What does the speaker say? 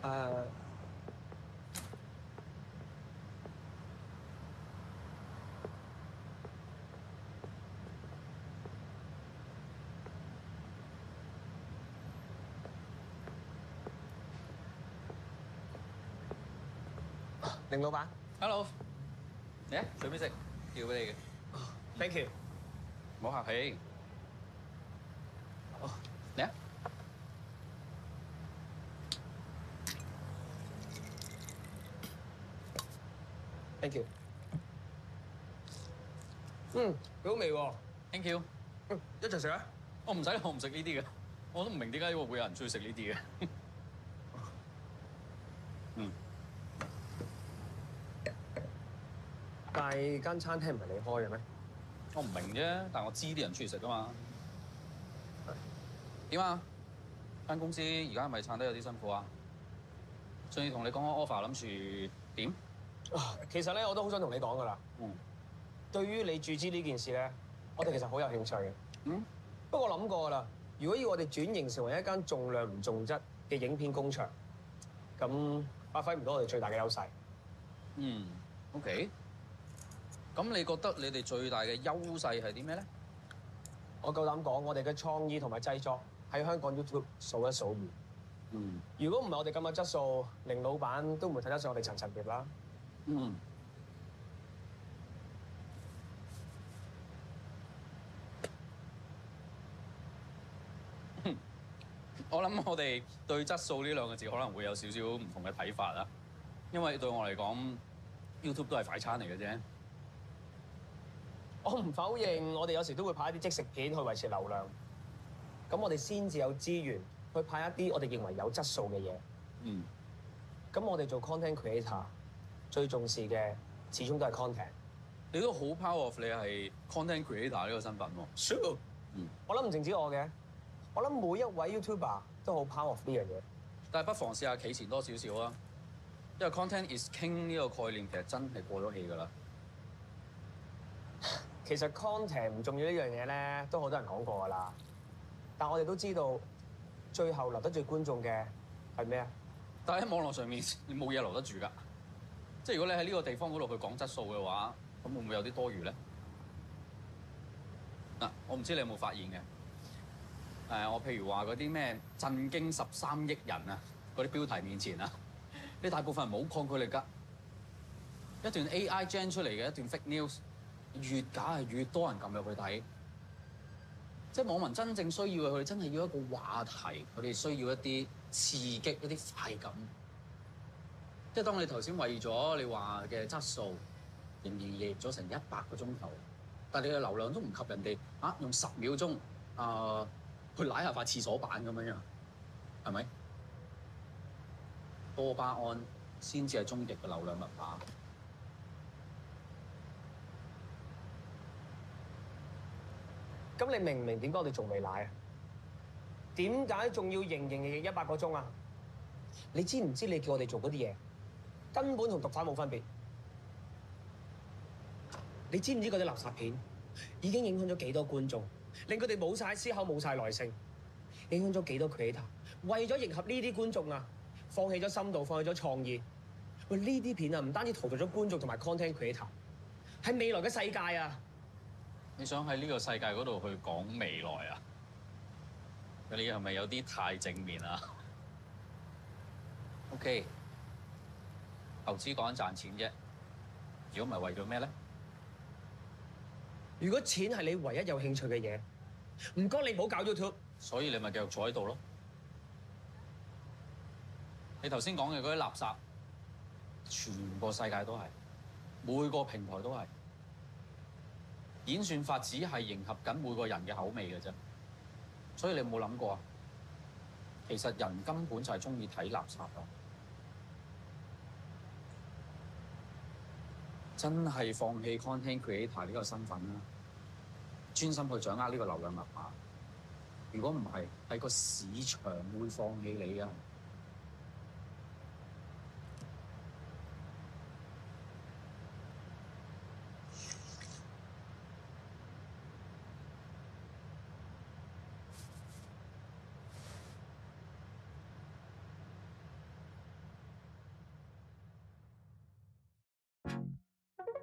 誒，凌老闆 Hello，嚟啊，隨便食，叫俾你嘅。，thank you。唔好客氣。哦，嚟啊！ thank you。幾好味喎。Thank you。一齊食啊！我唔使，我唔食呢啲嘅。我都唔明點解會有人中意食呢啲嘅。嗯。但係間餐廳唔係你開嘅咩？我唔明啫，但我知啲人中意食噶嘛。點啊？間公司而家係咪撐得有啲辛苦啊？上次同你講個 offer，諗住點？其實咧，我都好想同你講噶啦。對於你注資呢件事咧，我哋其實好有興趣嘅。不過諗過啦，如果要我哋轉型成為一間重量唔重質嘅影片工場，咁發揮唔到我哋最大嘅優勢。OK。咁你覺得你哋最大嘅優勢係啲咩咧？我夠膽講，我哋嘅創意同埋製作喺香港 YouTube 數一數二。如果唔係我哋咁嘅質素，凌老闆都唔會睇得上我哋層層疊啦。我諗我哋對質素呢兩個字可能會有少少唔同嘅睇法啦，因為對我嚟講 ，YouTube 都係快餐嚟嘅啫。我唔否認，我哋有時都會拍一啲即食片去維持流量。咁我哋先至有資源去拍一啲我哋認為有質素嘅嘢。咁我哋做 content creator 最重視嘅始終都係 content。你都好 proud of 你係 content creator 呢個身份喎。Sure。我諗唔淨止我嘅，我諗每一位 YouTuber 都好 proud of 呢樣嘢。但係不妨試下企前多少少啊，因為 content is king 呢個概念其實真係過咗氣㗎啦。其實 content 唔重要呢樣嘢咧，都好多人講過㗎啦。但我哋都知道，最後留得住觀眾嘅係咩啊？但係喺網絡上面，你冇嘢留得住㗎。即係如果你喺呢個地方嗰度去講質素嘅話，咁會唔會有啲多餘咧？我唔知你有冇發現嘅。我譬如話嗰啲咩震驚13億人啊，嗰啲標題面前啊，你大部分人冇抗拒力㗎。一段 AI gen 出嚟嘅一段 fake news，越假係越多人撳入去睇。即係網民真正需要嘅，佢哋真係要一個話題，佢哋需要一啲刺激、一啲快感。即係當你頭先為咗你話嘅質素，仍然夜咗成100個鐘頭，但係你嘅流量都唔及人哋用10秒鐘去舐下塊廁所板咁樣，係咪？多巴胺先至係終極嘅流量密碼。咁你明唔明點解我哋仲未奶啊？點解仲要營100個鐘啊？你知唔知你叫我哋做嗰啲嘢，根本同毒販冇分別？你知唔知嗰啲垃圾片已經影響咗幾多觀眾，令佢哋冇晒思考、冇晒耐性，影響咗幾多 creator？為咗迎合呢啲觀眾啊，放棄咗深度，放棄咗創意。喂，呢啲片啊，唔單止荼毒咗觀眾同埋 content creator，係未來嘅世界啊！你想喺呢個世界嗰度去講未來啊？你係咪有啲太正面啊？OK， 投資講緊賺錢啫，如果唔係為咗咩咧？如果錢係你唯一有興趣嘅嘢，唔該你唔好搞 YouTube。所以你咪繼續坐喺度咯。你頭先講嘅嗰啲垃圾，全個世界都係，每個平台都係。演算法只係迎合緊每個人嘅口味嘅啫，所以你有冇諗過啊？其實人根本就係中意睇垃圾咯。真係放棄 content creator 呢個身份啦，專心去掌握呢個流量密碼。如果唔係，係個市場會放棄你啊！